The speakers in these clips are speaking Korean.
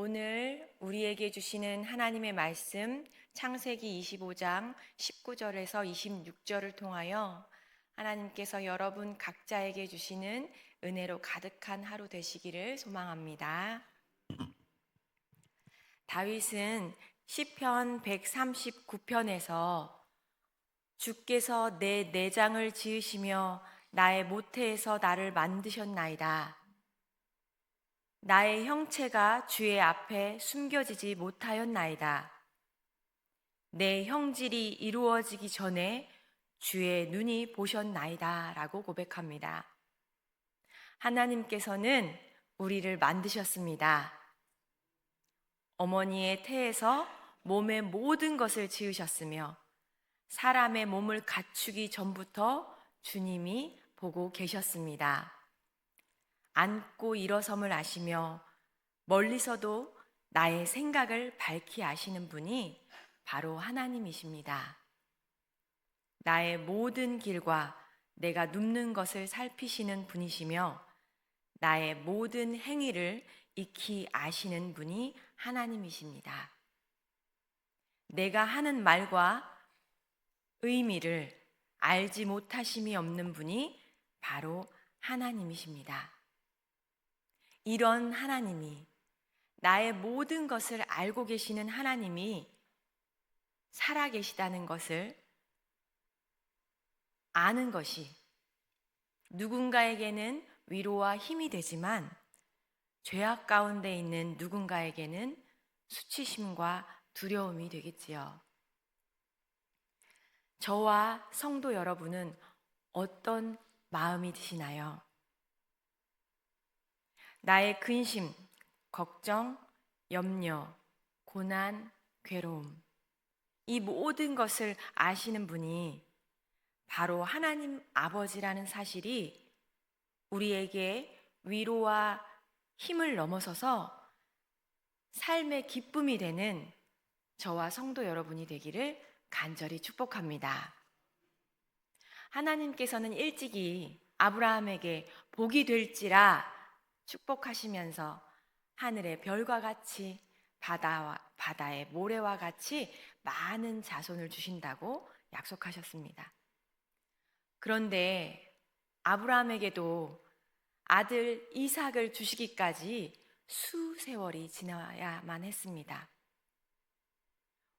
오늘 우리에게 주시는 하나님의 말씀 창세기 25장 19절에서 26절을 통하여 하나님께서 여러분 각자에게 주시는 은혜로 가득한 하루 되시기를 소망합니다. 다윗은 시편 139편에서 주께서 내 내장을 지으시며 나의 모태에서 나를 만드셨나이다. 나의 형체가 주의 앞에 숨겨지지 못하였나이다. 내 형질이 이루어지기 전에 주의 눈이 보셨나이다 라고 고백합니다. 하나님께서는 우리를 만드셨습니다. 어머니의 태에서 몸의 모든 것을 지으셨으며 사람의 몸을 갖추기 전부터 주님이 보고 계셨습니다. 앉고 일어섬을 아시며 멀리서도 나의 생각을 밝히 아시는 분이 바로 하나님이십니다. 나의 모든 길과 내가 눕는 것을 살피시는 분이시며 나의 모든 행위를 익히 아시는 분이 하나님이십니다. 내가 하는 말과 의미를 알지 못하심이 없는 분이 바로 하나님이십니다. 이런 하나님이, 나의 모든 것을 알고 계시는 하나님이 살아계시다는 것을 아는 것이 누군가에게는 위로와 힘이 되지만 죄악 가운데 있는 누군가에게는 수치심과 두려움이 되겠지요. 저와 성도 여러분은 어떤 마음이 드시나요? 나의 근심, 걱정, 염려, 고난, 괴로움, 이 모든 것을 아시는 분이 바로 하나님 아버지라는 사실이 우리에게 위로와 힘을 넘어서서 삶의 기쁨이 되는 저와 성도 여러분이 되기를 간절히 축복합니다. 하나님께서는 일찍이 아브라함에게 복이 될지라 축복하시면서 하늘의 별과 같이 바다의 모래와 같이 많은 자손을 주신다고 약속하셨습니다. 그런데 아브라함에게도 아들 이삭을 주시기까지 수세월이 지나야만 했습니다.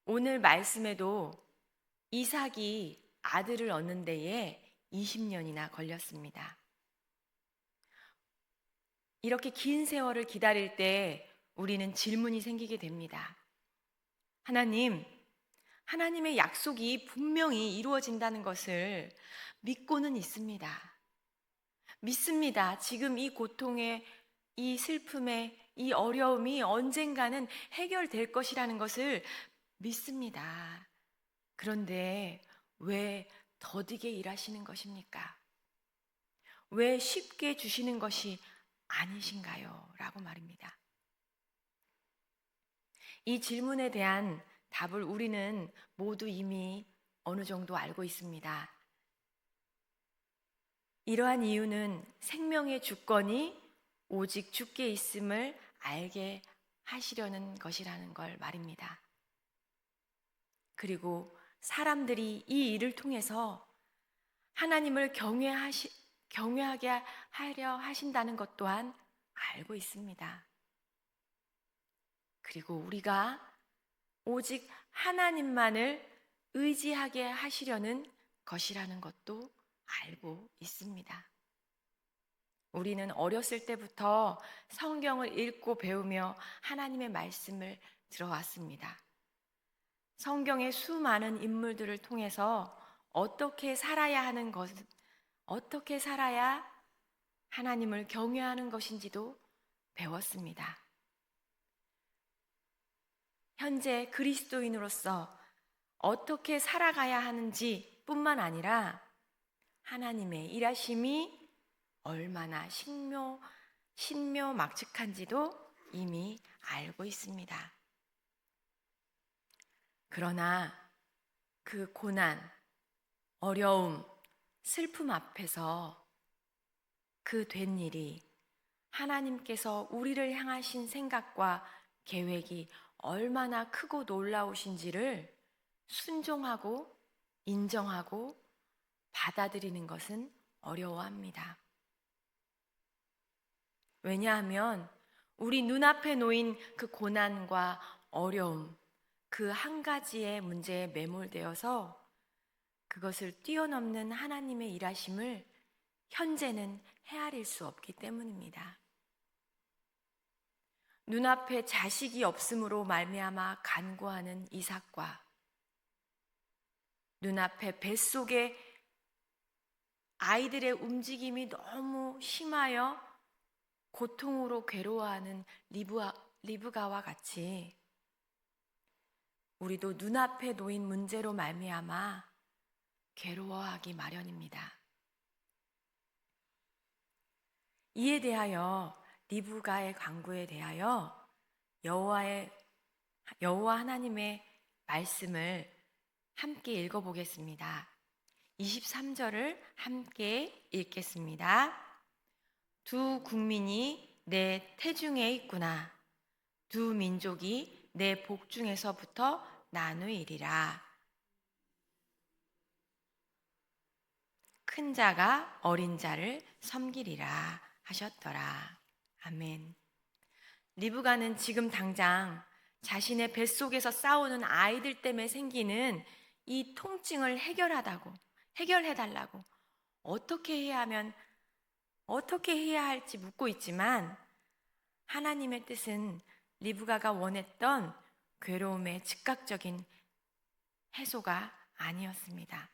오늘 말씀에도 이삭이 아들을 얻는 데에 20년이나 걸렸습니다. 이렇게 긴 세월을 기다릴 때 우리는 질문이 생기게 됩니다. 하나님의 약속이 분명히 이루어진다는 것을 믿고는 있습니다. 믿습니다. 지금 이 고통에, 이 슬픔에, 이 어려움이 언젠가는 해결될 것이라는 것을 믿습니다. 그런데 왜 더디게 일하시는 것입니까? 왜 쉽게 주시는 것이 아니신가요? 라고 말입니다. 이 질문에 대한 답을 우리는 모두 이미 어느 정도 알고 있습니다. 이러한 이유는 생명의 주권이 오직 주께 있음을 알게 하시려는 것이라는 걸 말입니다. 그리고 사람들이 이 일을 통해서 하나님을 경외하게 하려 하신다는 것 또한 알고 있습니다. 그리고 우리가 오직 하나님만을 의지하게 하시려는 것이라는 것도 알고 있습니다. 우리는 어렸을 때부터 성경을 읽고 배우며 하나님의 말씀을 들어왔습니다. 성경의 수많은 인물들을 통해서 어떻게 살아야 하는 것, 어떻게 살아야 하나님을 경외하는 것인지도 배웠습니다. 현재 그리스도인으로서 어떻게 살아가야 하는지 뿐만 아니라 하나님의 일하심이 얼마나 신묘막측한지도 이미 알고 있습니다. 그러나 그 고난, 어려움, 슬픔 앞에서 그 된 일이 하나님께서 우리를 향하신 생각과 계획이 얼마나 크고 놀라우신지를 순종하고 인정하고 받아들이는 것은 어려워합니다. 왜냐하면 우리 눈앞에 놓인 그 고난과 어려움, 그 한 가지의 문제에 매몰되어서 그것을 뛰어넘는 하나님의 일하심을 현재는 헤아릴 수 없기 때문입니다. 눈앞에 자식이 없음으로 말미암아 간구하는 이삭과 눈앞에 뱃속에 아이들의 움직임이 너무 심하여 고통으로 괴로워하는 리브가와 같이 우리도 눈앞에 놓인 문제로 말미암아 괴로워하기 마련입니다. 이에 대하여 리브가의 간구에 대하여 여호와 하나님의 말씀을 함께 읽어보겠습니다. 23절을 함께 읽겠습니다. 두 국민이 내 태중에 있구나. 두 민족이 내 복중에서부터 나누이리라. 큰 자가 어린 자를 섬기리라 하셨더라. 아멘. 리브가는 지금 당장 자신의 뱃속에서 싸우는 아이들 때문에 생기는 이 통증을 해결해달라고 어떻게 해야 할지 묻고 있지만 하나님의 뜻은 리브가가 원했던 괴로움의 즉각적인 해소가 아니었습니다.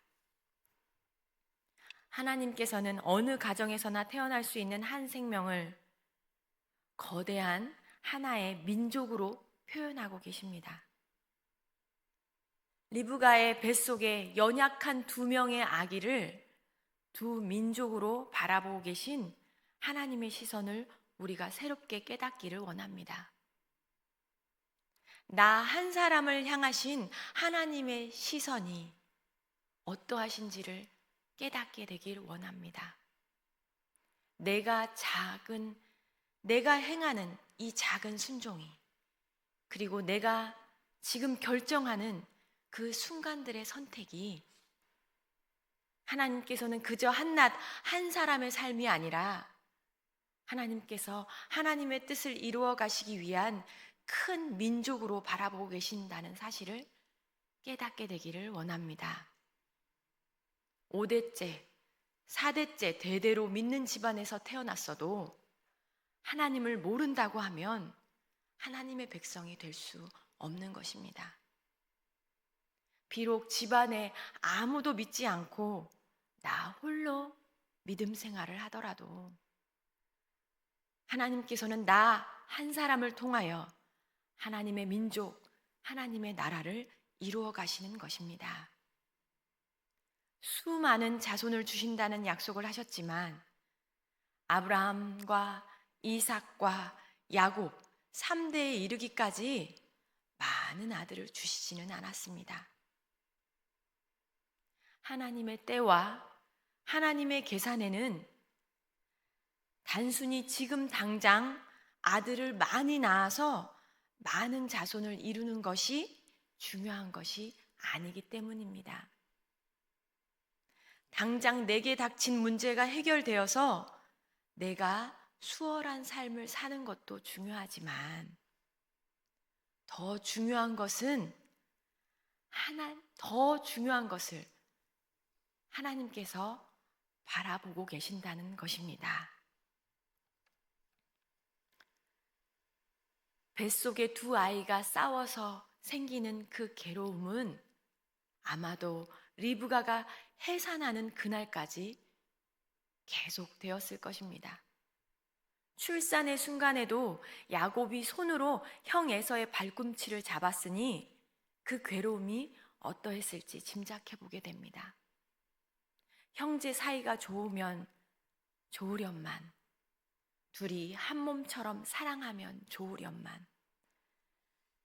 하나님께서는 어느 가정에서나 태어날 수 있는 한 생명을 거대한 하나의 민족으로 표현하고 계십니다. 리브가의 뱃속에 연약한 두 명의 아기를 두 민족으로 바라보고 계신 하나님의 시선을 우리가 새롭게 깨닫기를 원합니다. 나 한 사람을 향하신 하나님의 시선이 어떠하신지를 깨닫게 되길 원합니다. 내가 행하는 이 작은 순종이, 그리고 내가 지금 결정하는 그 순간들의 선택이 하나님께서는 그저 한낱 한 사람의 삶이 아니라 하나님께서 하나님의 뜻을 이루어 가시기 위한 큰 민족으로 바라보고 계신다는 사실을 깨닫게 되기를 원합니다. 5대째, 4대째 대대로 믿는 집안에서 태어났어도 하나님을 모른다고 하면 하나님의 백성이 될 수 없는 것입니다. 비록 집안에 아무도 믿지 않고 나 홀로 믿음 생활을 하더라도 하나님께서는 나 한 사람을 통하여 하나님의 민족, 하나님의 나라를 이루어 가시는 것입니다. 수많은 자손을 주신다는 약속을 하셨지만 아브라함과 이삭과 야곱 3대에 이르기까지 많은 아들을 주시지는 않았습니다. 하나님의 때와 하나님의 계산에는 단순히 지금 당장 아들을 많이 낳아서 많은 자손을 이루는 것이 중요한 것이 아니기 때문입니다. 당장 내게 닥친 문제가 해결되어서 내가 수월한 삶을 사는 것도 중요하지만 더 중요한 것을 하나님께서 바라보고 계신다는 것입니다. 뱃속에 두 아이가 싸워서 생기는 그 괴로움은 아마도 리브가가 해산하는 그날까지 계속되었을 것입니다. 출산의 순간에도 야곱이 손으로 형 에서의 발꿈치를 잡았으니 그 괴로움이 어떠했을지 짐작해 보게 됩니다. 형제 사이가 좋으면 좋으련만, 둘이 한 몸처럼 사랑하면 좋으련만,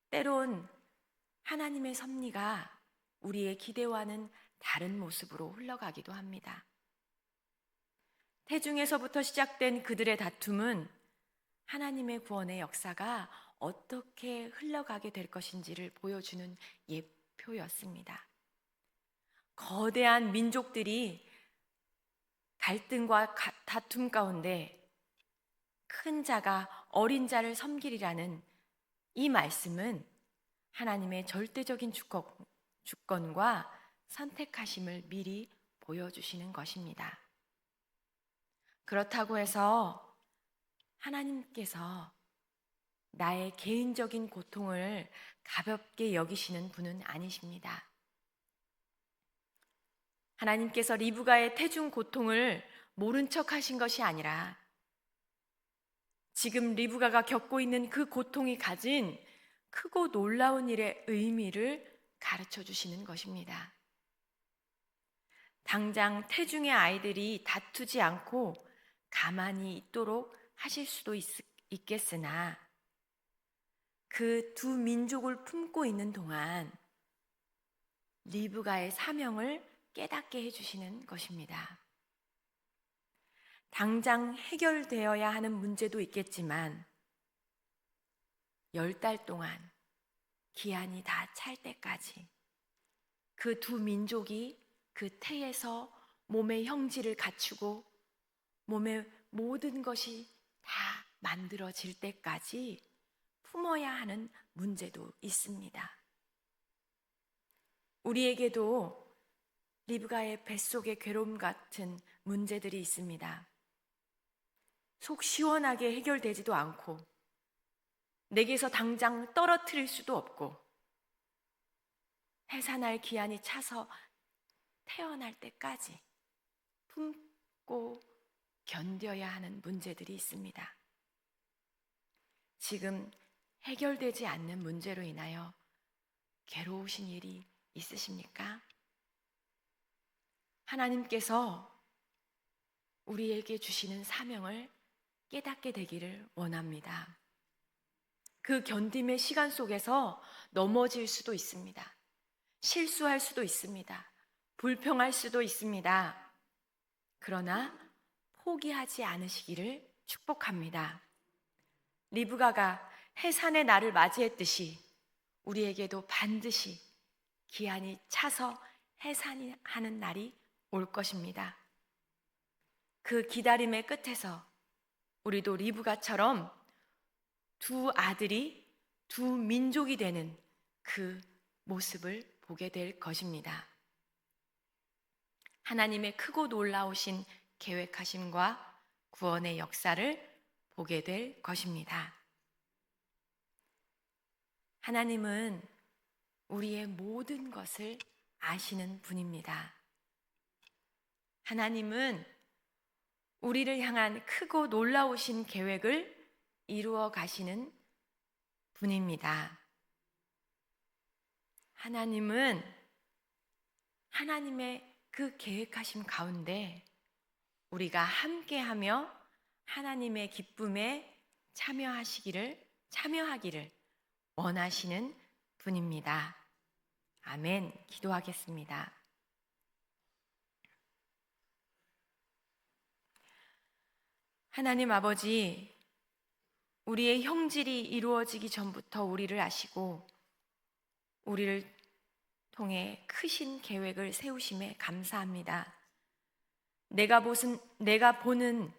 때론 하나님의 섭리가 우리의 기대와는 다른 모습으로 흘러가기도 합니다. 태중에서부터 시작된 그들의 다툼은 하나님의 구원의 역사가 어떻게 흘러가게 될 것인지를 보여주는 예표였습니다. 거대한 민족들이 갈등과 다툼 가운데 큰 자가 어린 자를 섬기리라는 이 말씀은 하나님의 절대적인 주권과 선택하심을 미리 보여주시는 것입니다. 그렇다고 해서 하나님께서 나의 개인적인 고통을 가볍게 여기시는 분은 아니십니다. 하나님께서 리브가의 태중 고통을 모른 척 하신 것이 아니라 지금 리브가가 겪고 있는 그 고통이 가진 크고 놀라운 일의 의미를 가르쳐 주시는 것입니다. 당장 태중의 아이들이 다투지 않고 가만히 있도록 하실 수도 있겠으나 그 두 민족을 품고 있는 동안 리브가의 사명을 깨닫게 해주시는 것입니다. 당장 해결되어야 하는 문제도 있겠지만 10달 동안 기한이 다 찰 때까지 그 두 민족이 그 태에서 몸의 형질을 갖추고 몸의 모든 것이 다 만들어질 때까지 품어야 하는 문제도 있습니다. 우리에게도 리브가의 뱃속의 괴로움 같은 문제들이 있습니다. 속 시원하게 해결되지도 않고 내게서 당장 떨어뜨릴 수도 없고 해산할 기한이 차서 태어날 때까지 품고 견뎌야 하는 문제들이 있습니다. 지금 해결되지 않는 문제로 인하여 괴로우신 일이 있으십니까? 하나님께서 우리에게 주시는 사명을 깨닫게 되기를 원합니다. 그 견딤의 시간 속에서 넘어질 수도 있습니다. 실수할 수도 있습니다. 불평할 수도 있습니다. 그러나 포기하지 않으시기를 축복합니다. 리브가가 해산의 날을 맞이했듯이 우리에게도 반드시 기한이 차서 해산하는 날이 올 것입니다. 그 기다림의 끝에서 우리도 리브가처럼 두 아들이 두 민족이 되는 그 모습을 보게 될 것입니다. 하나님의 크고 놀라우신 계획하심과 구원의 역사를 보게 될 것입니다. 하나님은 우리의 모든 것을 아시는 분입니다. 하나님은 우리를 향한 크고 놀라우신 계획을 이루어 가시는 분입니다. 하나님은 하나님의 그 계획하심 가운데 우리가 함께하며 하나님의 기쁨에 참여하기를 원하시는 분입니다. 아멘. 기도하겠습니다. 하나님 아버지, 우리의 형질이 이루어지기 전부터 우리를 아시고 우리를 통해 크신 계획을 세우심에 감사합니다. 내가 보는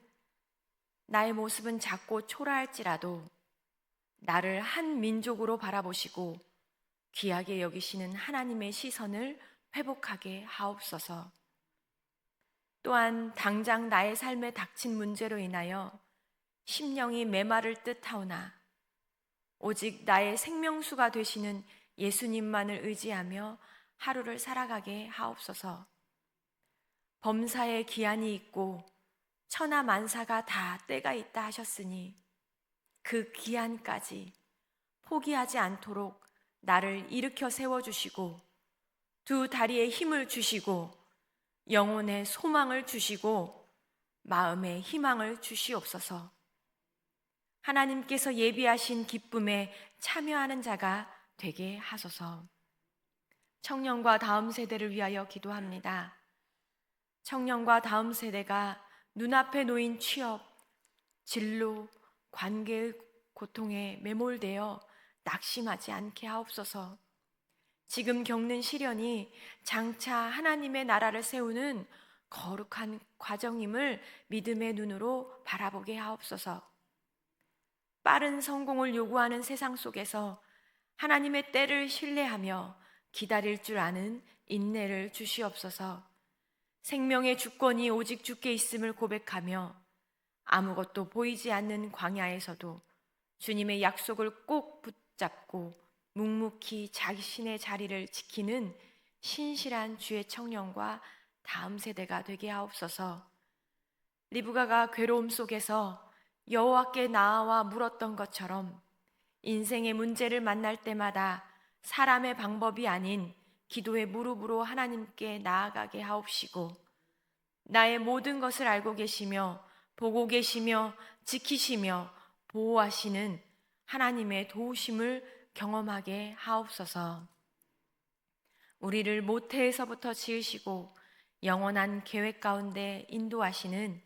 나의 모습은 작고 초라할지라도 나를 한 민족으로 바라보시고 귀하게 여기시는 하나님의 시선을 회복하게 하옵소서. 또한 당장 나의 삶에 닥친 문제로 인하여 심령이 메마를 듯하오나 오직 나의 생명수가 되시는 예수님만을 의지하며 하루를 살아가게 하옵소서. 범사에 기한이 있고 천하 만사가 다 때가 있다 하셨으니 그 기한까지 포기하지 않도록 나를 일으켜 세워주시고 두 다리에 힘을 주시고 영혼의 소망을 주시고 마음의 희망을 주시옵소서. 하나님께서 예비하신 기쁨에 참여하는 자가 되게 하소서. 청년과 다음 세대를 위하여 기도합니다. 청년과 다음 세대가 눈앞에 놓인 취업, 진로, 관계의 고통에 매몰되어 낙심하지 않게 하옵소서. 지금 겪는 시련이 장차 하나님의 나라를 세우는 거룩한 과정임을 믿음의 눈으로 바라보게 하옵소서. 빠른 성공을 요구하는 세상 속에서 하나님의 때를 신뢰하며 기다릴 줄 아는 인내를 주시옵소서. 생명의 주권이 오직 주께 있음을 고백하며 아무것도 보이지 않는 광야에서도 주님의 약속을 꼭 붙잡고 묵묵히 자신의 자리를 지키는 신실한 주의 청년과 다음 세대가 되게 하옵소서. 리브가가 괴로움 속에서 여호와께 나아와 물었던 것처럼 인생의 문제를 만날 때마다 사람의 방법이 아닌 기도의 무릎으로 하나님께 나아가게 하옵시고, 나의 모든 것을 알고 계시며 보고 계시며 지키시며 보호하시는 하나님의 도우심을 경험하게 하옵소서. 우리를 모태에서부터 지으시고 영원한 계획 가운데 인도하시는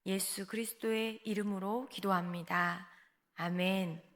예수 그리스도의 이름으로 기도합니다. 아멘.